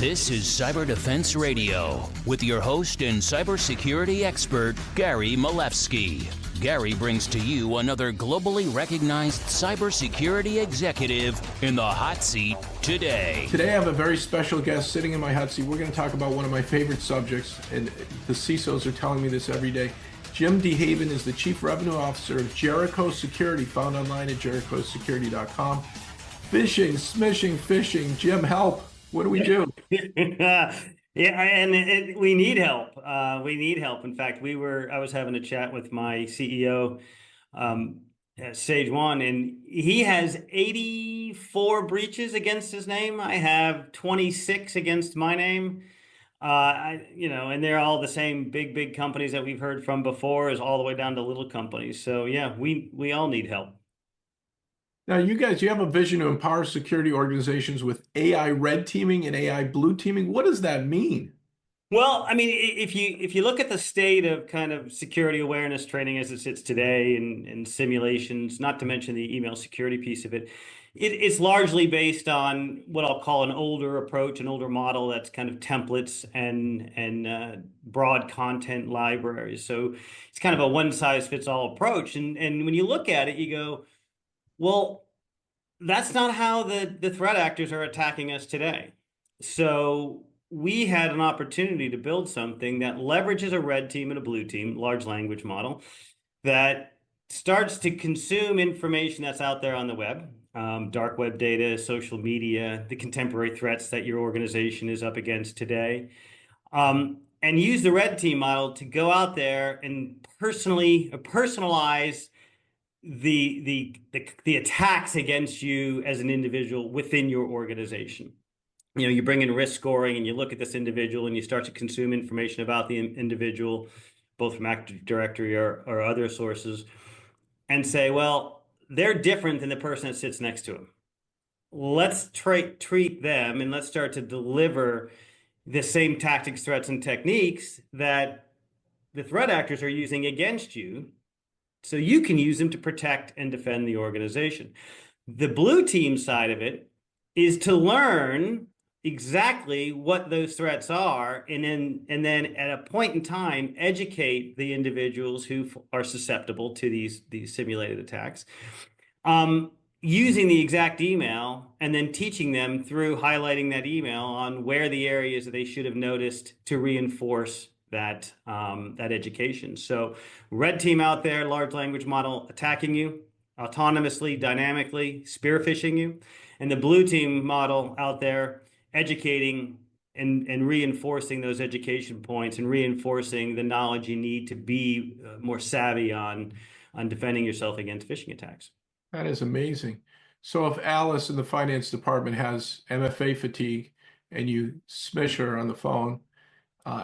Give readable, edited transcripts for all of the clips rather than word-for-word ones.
This is Cyber Defense Radio with your host and cybersecurity expert, Gary Malevsky. Gary brings to you another globally recognized cybersecurity executive in the hot seat today. Today I have a very special guest sitting in my hot seat. We're going to talk about one of my favorite subjects, and the CISOs are telling me this every day. Jim DeHaven is the Chief Revenue Officer of Jericho Security, found online at jerichosecurity.com. Phishing, smishing, phishing. Jim, help. What do we do? Yeah, and we need help. We need help. In fact, I was having a chat with my CEO, at Stage One, and he has 84 breaches against his name. I have 26 against my name. And they're all the same big companies that we've heard from before, is all the way down to little companies. So yeah, we all need help. Now, you have a vision to empower security organizations with AI red teaming and AI blue teaming. What does that mean? Well, I mean, if you look at the state of kind of security awareness training as it sits today, and simulations, not to mention the email security piece of it, it's largely based on what I'll call an older approach, an older model that's kind of templates and broad content libraries. So it's kind of a one-size-fits-all approach. And when you look at it, you go, well, that's not how the threat actors are attacking us today. So we had an opportunity to build something that leverages a red team and a blue team, large language model, that starts to consume information that's out there on the web, dark web data, social media, the contemporary threats that your organization is up against today, and use the red team model to go out there and personalize the attacks against you as an individual within your organization. You bring in risk scoring and you look at this individual and you start to consume information about the individual, both from Active Directory or other sources, and say, well, they're different than the person that sits next to them. Let's treat them and let's start to deliver the same tactics, threats, and techniques that the threat actors are using against you, so you can use them to protect and defend the organization. The blue team side of it is to learn exactly what those threats are, and then at a point in time, educate the individuals who are susceptible to these simulated attacks, using the exact email, and then teaching them through highlighting that email on where the areas that they should have noticed to reinforce that education. So red team out there, large language model attacking you autonomously, dynamically, spear phishing you, and the blue team model out there educating and reinforcing those education points and reinforcing the knowledge you need to be more savvy on defending yourself against phishing attacks. That is amazing. So if Alice in the finance department has MFA fatigue and you smish her on the phone,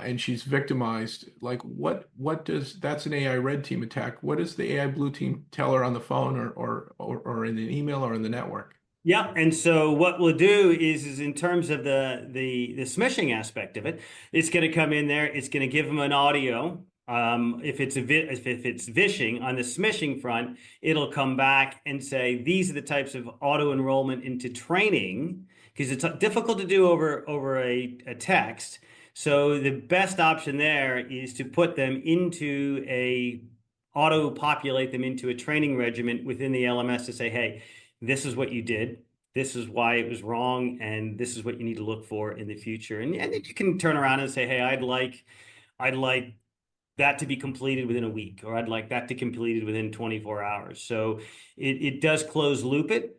and she's victimized, like what does, that's an AI red team attack. What does the AI blue team tell her on the phone or in an email or in the network? Yeah, and so what we'll do is in terms of the smishing aspect of it, it's going to come in there. It's going to give them an audio. If it's vishing on the smishing front, it'll come back and say these are the types of auto enrollment into training, because it's difficult to do over a text. So the best option there is to put them into auto-populate them into a training regimen within the LMS to say, hey, this is what you did, this is why it was wrong, and this is what you need to look for in the future. And then you can turn around and say, hey, I'd like that to be completed within a week, or I'd like that to be completed within 24 hours. So it does close loop it.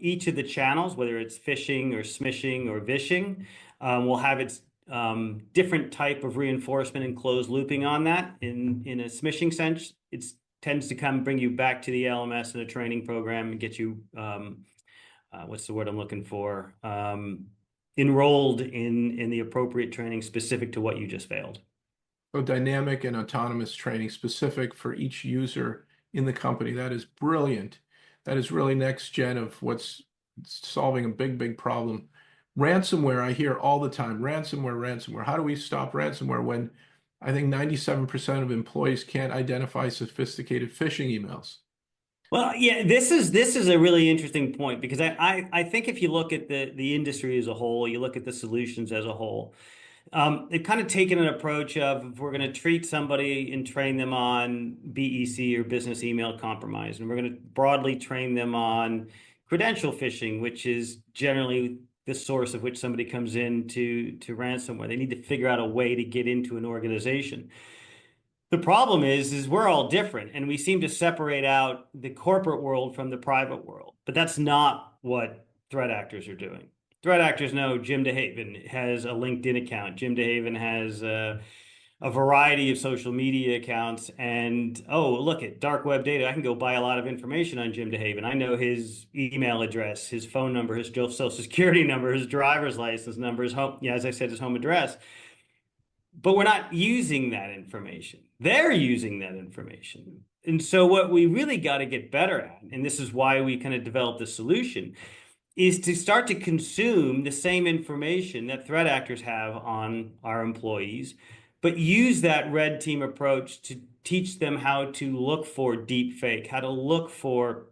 Each of the channels, whether it's phishing or smishing or vishing, will have its different type of reinforcement and closed looping on that. In a smishing sense, it tends to come bring you back to the LMS and a training program and get you, what's the word I'm looking for, enrolled in the appropriate training specific to what you just failed. So dynamic and autonomous training specific for each user in the company. That is brilliant. That is really next gen of what's solving a big problem. Ransomware, I hear all the time, ransomware. How do we stop ransomware when I think 97% of employees can't identify sophisticated phishing emails? Well, yeah, this is a really interesting point because I think if you look at the industry as a whole, you look at the solutions as a whole, they've kind of taken an approach of if we're going to treat somebody and train them on BEC or business email compromise, and we're going to broadly train them on credential phishing, which is generally the source of which somebody comes in to ransomware. They need to figure out a way to get into an organization. The problem is we're all different, and we seem to separate out the corporate world from the private world. But that's not what threat actors are doing. Threat actors know Jim DeHaven has a LinkedIn account. Jim DeHaven has a variety of social media accounts. And oh, look at dark web data. I can go buy a lot of information on Jim DeHaven. I know his email address, his phone number, his social security number, his driver's license number, his home, yeah, as I said, his home address. But we're not using that information. They're using that information. And so what we really got to get better at, and this is why we kind of developed the solution, is to start to consume the same information that threat actors have on our employees, but use that red team approach to teach them how to look for deep fake, how to look for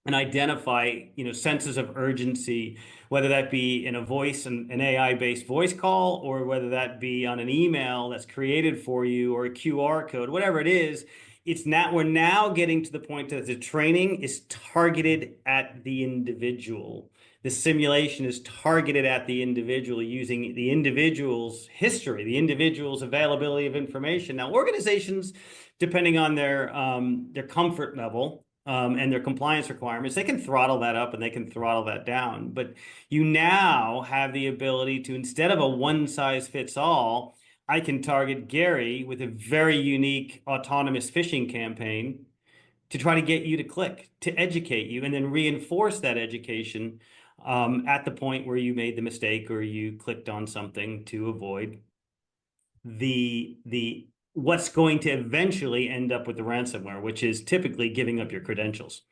and identify, senses of urgency, whether that be in a voice and an AI-based voice call, or whether that be on an email that's created for you or a QR code, whatever it is. We're now getting to the point that the training is targeted at the individual. The simulation is targeted at the individual using the individual's history, the individual's availability of information. Now, organizations, depending on their comfort level, and their compliance requirements, they can throttle that up and they can throttle that down. But you now have the ability to, instead of a one size fits all, I can target Gary with a very unique autonomous phishing campaign to try to get you to click, to educate you, and then reinforce that education at the point where you made the mistake or you clicked on something to avoid the what's going to eventually end up with the ransomware, which is typically giving up your credentials.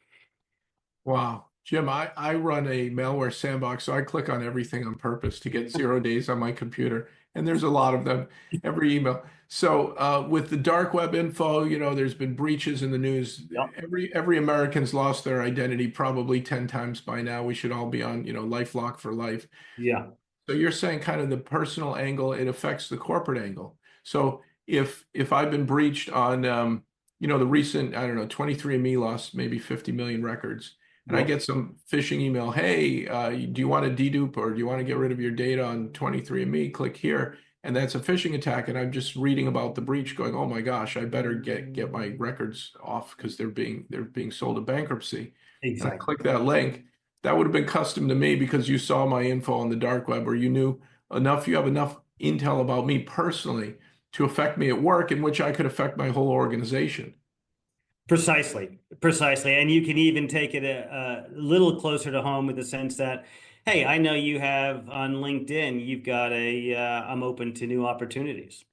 Wow. Jim, I run a malware sandbox, so I click on everything on purpose to get 0 days on my computer. And there's a lot of them, every email. So with the dark web info, there's been breaches in the news. Yep. Every American's lost their identity probably 10 times by now. We should all be on, LifeLock for life. Yeah. So you're saying kind of the personal angle, it affects the corporate angle. So if I've been breached on, the recent, I don't know, 23andMe lost maybe 50 million records, and I get some phishing email, hey, do you want to dedupe or do you want to get rid of your data on 23andMe? Click here. And that's a phishing attack. And I'm just reading about the breach going, oh my gosh, I better get my records off because they're being sold to bankruptcy. Exactly. And I click that link. That would have been custom to me because you saw my info on the dark web, or you knew enough, you have enough intel about me personally to affect me at work, in which I could affect my whole organization. Precisely. And you can even take it a little closer to home with the sense that, hey, I know you have on LinkedIn, you've got I'm open to new opportunities.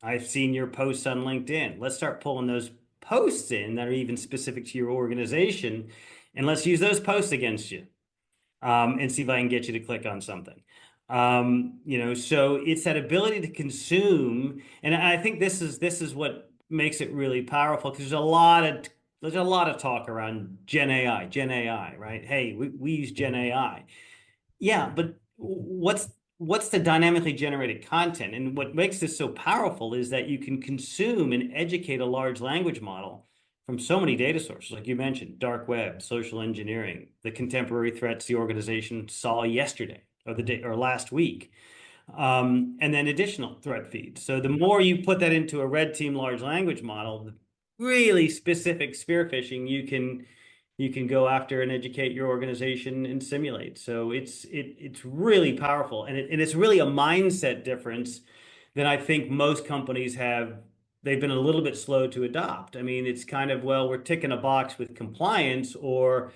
I've seen your posts on LinkedIn. Let's start pulling those posts in that are even specific to your organization, and let's use those posts against you, and see if I can get you to click on something. So it's that ability to consume, and I think this is what makes it really powerful, because there's a lot of talk around Gen AI, right? Hey, we use Gen AI. Yeah, but what's the dynamically generated content? And what makes this so powerful is that you can consume and educate a large language model from so many data sources, like you mentioned, dark web, social engineering, the contemporary threats the organization saw yesterday or the day or last week, and then additional threat feeds. So the more you put that into a red team large language model, the really specific spear phishing you can go after and educate your organization and simulate. So it's really powerful, and it's really a mindset difference that I think most companies have. They've been a little bit slow to adopt. I mean, it's kind of, well, we're ticking a box with compliance, or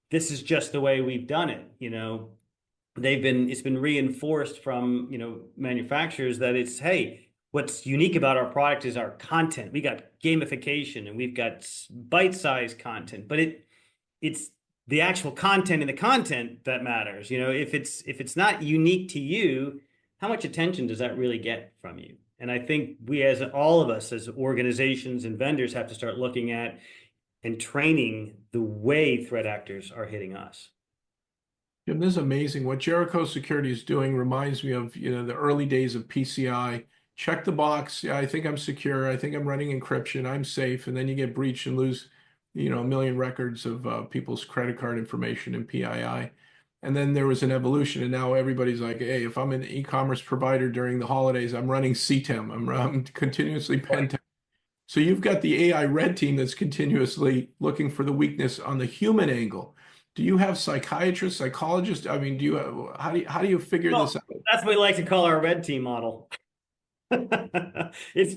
this is just the way we've done it. It's been reinforced from, manufacturers that it's, hey, what's unique about our product is our content. We got gamification and we've got bite-sized content, but it's the actual content and the content that matters. If it's not unique to you, how much attention does that really get from you? And I think all of us as organizations and vendors have to start looking at, and training the way threat actors are hitting us. Jim, this is amazing. What Jericho Security is doing reminds me of, the early days of PCI. Check the box. Yeah, I think I'm secure. I think I'm running encryption. I'm safe. And then you get breached and lose, a million records of people's credit card information in PII. And then there was an evolution, and now everybody's like, hey, if I'm an e-commerce provider during the holidays, I'm running CTEM. I'm continuously pen test. So you've got the AI red team that's continuously looking for the weakness on the human angle. Do you have psychiatrists, psychologists? I mean, how do you figure this out? That's what we like to call our red team model. It's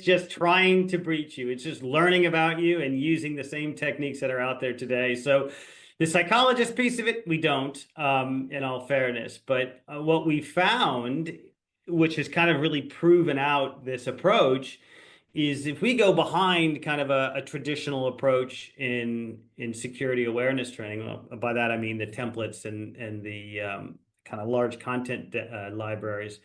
just trying to breach you. It's just learning about you and using the same techniques that are out there today. So the psychologist piece of it, we don't, in all fairness. But what we found, which has kind of really proven out this approach, is if we go behind kind of a traditional approach in security awareness training, well, by that I mean the templates and the kind of large content libraries.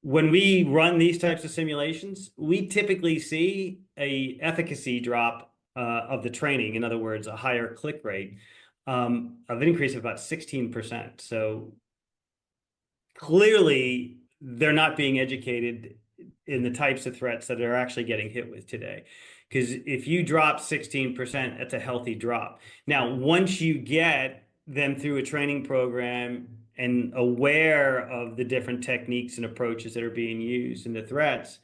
When we run these types of simulations, we typically see a efficacy drop of the training. In other words, a higher click rate of an increase of about 16%. So clearly, they're not being educated in the types of threats that they're actually getting hit with today. Because if you drop 16%, that's a healthy drop. Now, once you get them through a training program and aware of the different techniques and approaches that are being used and the threats,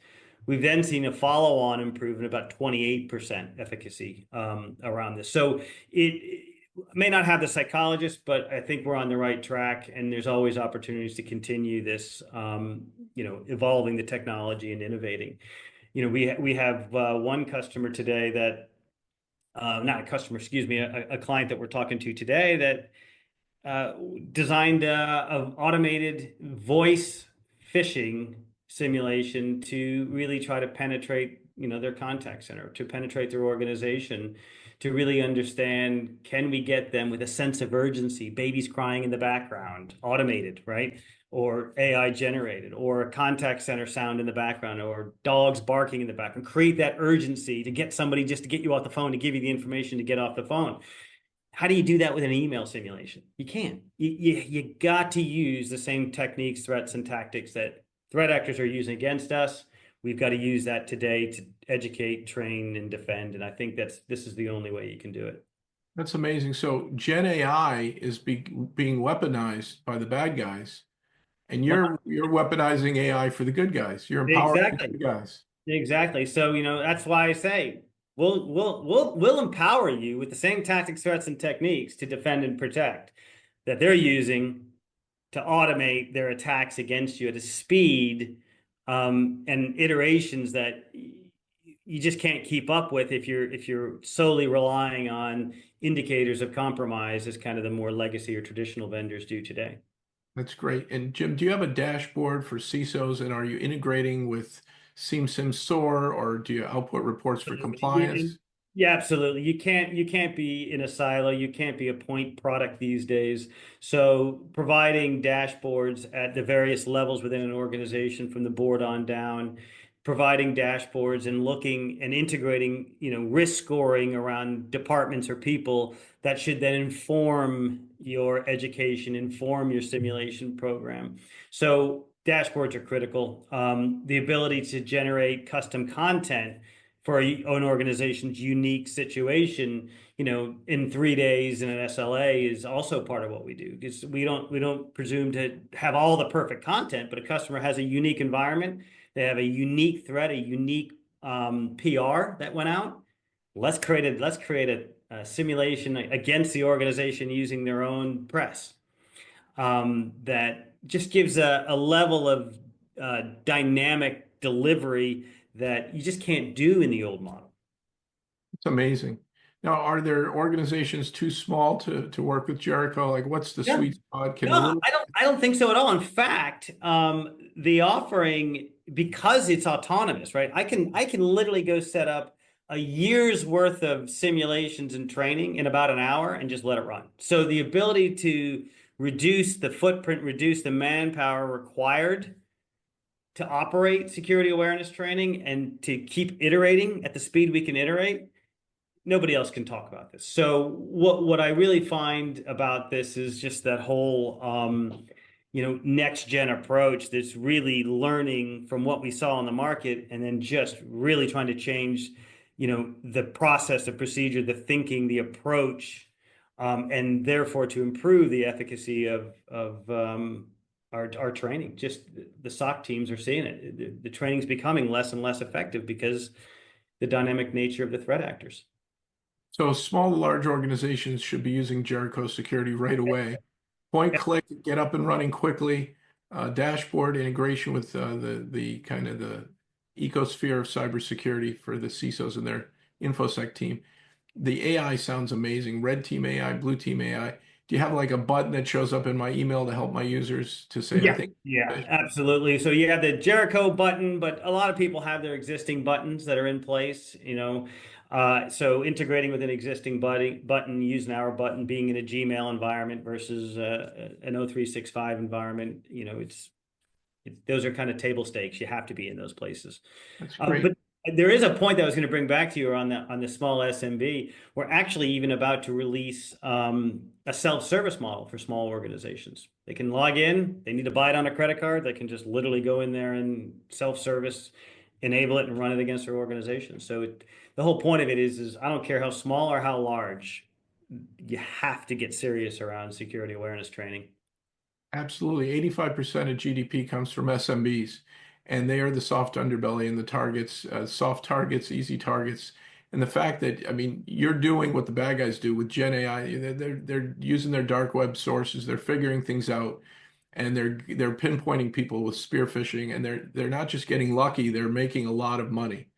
we've then seen a follow-on improvement, about 28% efficacy around this. So it may not have the psychologist, but I think we're on the right track, and there's always opportunities to continue this, evolving the technology and innovating. We have one customer today that, not a customer, excuse me, a client that we're talking to today that designed an automated voice phishing simulation to really try to penetrate, their contact center, to penetrate their organization, to really understand, can we get them with a sense of urgency, babies crying in the background, automated, right? Or AI generated, or a contact center sound in the background, or dogs barking in the background, create that urgency to get somebody just to get you off the phone, to give you the information to get off the phone. How do you do that with an email simulation? You can't. You got to use the same techniques, threats, and tactics that threat actors are using against us. We've got to use that today to educate, train, and defend. And I think this is the only way you can do it. That's amazing. So Gen AI is being weaponized by the bad guys, and you're weaponizing AI for the good guys. You're empowering the good guys. Exactly. So that's why I say we'll empower you with the same tactics, threats, and techniques to defend and protect that they're using to automate their attacks against you at a speed and iterations that you just can't keep up with if you're solely relying on indicators of compromise as kind of the more legacy or traditional vendors do today. That's great. And Jim, do you have a dashboard for CISOs, and are you integrating with SIEM SOAR, or do you output reports for compliance? Yeah, absolutely. You can't be in a silo. You can't be a point product these days. So providing dashboards at the various levels within an organization, from the board on down, providing dashboards and looking and integrating, risk scoring around departments or people that should then inform your education, inform your simulation program. So dashboards are critical. The ability to generate custom content for an organization's unique situation, in 3 days in an SLA is also part of what we do, because we don't presume to have all the perfect content, but a customer has a unique environment. They have a unique threat, a unique PR that went out. Let's create a simulation against the organization using their own press that just gives a level of dynamic delivery that you just can't do in the old model. It's amazing. Now, are there organizations too small to work with Jericho? Like, what's the sweet spot? I don't think so at all. In fact, the offering, because it's autonomous, right? I can literally go set up a year's worth of simulations and training in about an hour and just let it run. So the ability to reduce the footprint, reduce the manpower required to operate security awareness training, and to keep iterating at the speed we can iterate, nobody else can talk about this. So what I really find about this is just that whole next gen approach that's really learning from what we saw in the market and then just really trying to change, the process, the procedure, the thinking, the approach, and therefore to improve the efficacy of our training. Just the SOC teams are seeing it. The training's becoming less and less effective because the dynamic nature of the threat actors. So small to large organizations should be using Jericho Security right away. Point, click, get up and running quickly. Dashboard integration with the kind of the ecosphere of cybersecurity for the CISOs and their InfoSec team. The AI sounds amazing. Red team AI, blue team AI. Do you have like a button that shows up in my email to help my users to say, Yeah, I think? yeah, absolutely. So you have the Jericho button, but a lot of people have their existing buttons that are in place, so integrating with an existing button, using our button, being in a Gmail environment versus an O365 environment, those are kind of table stakes. You have to be in those places. That's great. But there is a point that I was going to bring back to you on the small SMB. We're actually even about to release a self-service model for small organizations. They can log in. They need to buy it on a credit card. They can just literally go in there and self-service, enable it, and run it against their organization. So the whole point of it is I don't care how small or how large, you have to get serious around security awareness training. Absolutely. 85% of GDP comes from SMBs, and they are the soft underbelly and the targets, soft targets, easy targets. And the fact that, you're doing what the bad guys do with Gen AI. They're using their dark web sources. They're figuring things out, and they're pinpointing people with spear phishing, and they're not just getting lucky. They're making a lot of money.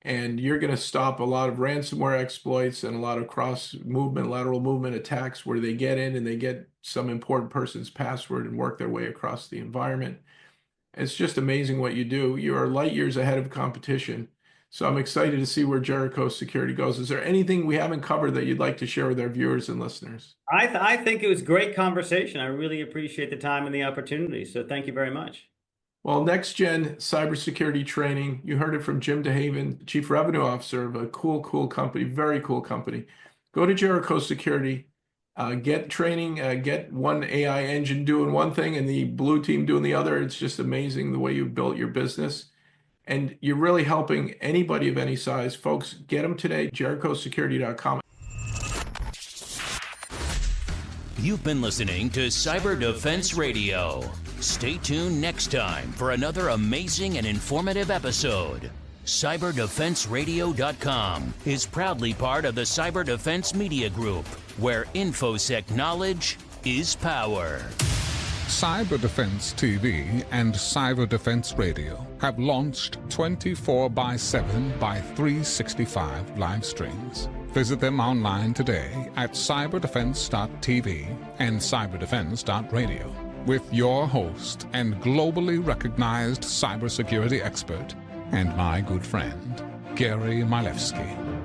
And you're going to stop a lot of ransomware exploits and a lot of lateral movement attacks where they get in and they get some important person's password and work their way across the environment. It's just amazing what you do. You are light years ahead of competition. So I'm excited to see where Jericho Security goes. Is there anything we haven't covered that you'd like to share with our viewers and listeners? I think it was great conversation. I really appreciate the time and the opportunity. So thank you very much. Well, next gen cybersecurity training, you heard it from Jim DeHaven, Chief Revenue Officer of a cool company, very cool company. Go to Jericho Security, get training, get one AI engine doing one thing and the blue team doing the other. It's just amazing the way you built your business. And you're really helping anybody of any size. Folks, get them today, jerichosecurity.com. You've been listening to Cyber Defense Radio. Stay tuned next time for another amazing and informative episode. CyberDefenseRadio.com is proudly part of the Cyber Defense Media Group, where InfoSec knowledge is power. Cyber Defense TV and Cyber Defense Radio have launched 24/7 by 365 live streams. Visit them online today at cyberdefense.tv and cyberdefense.radio with your host and globally recognized cybersecurity expert and my good friend, Gary Milewski.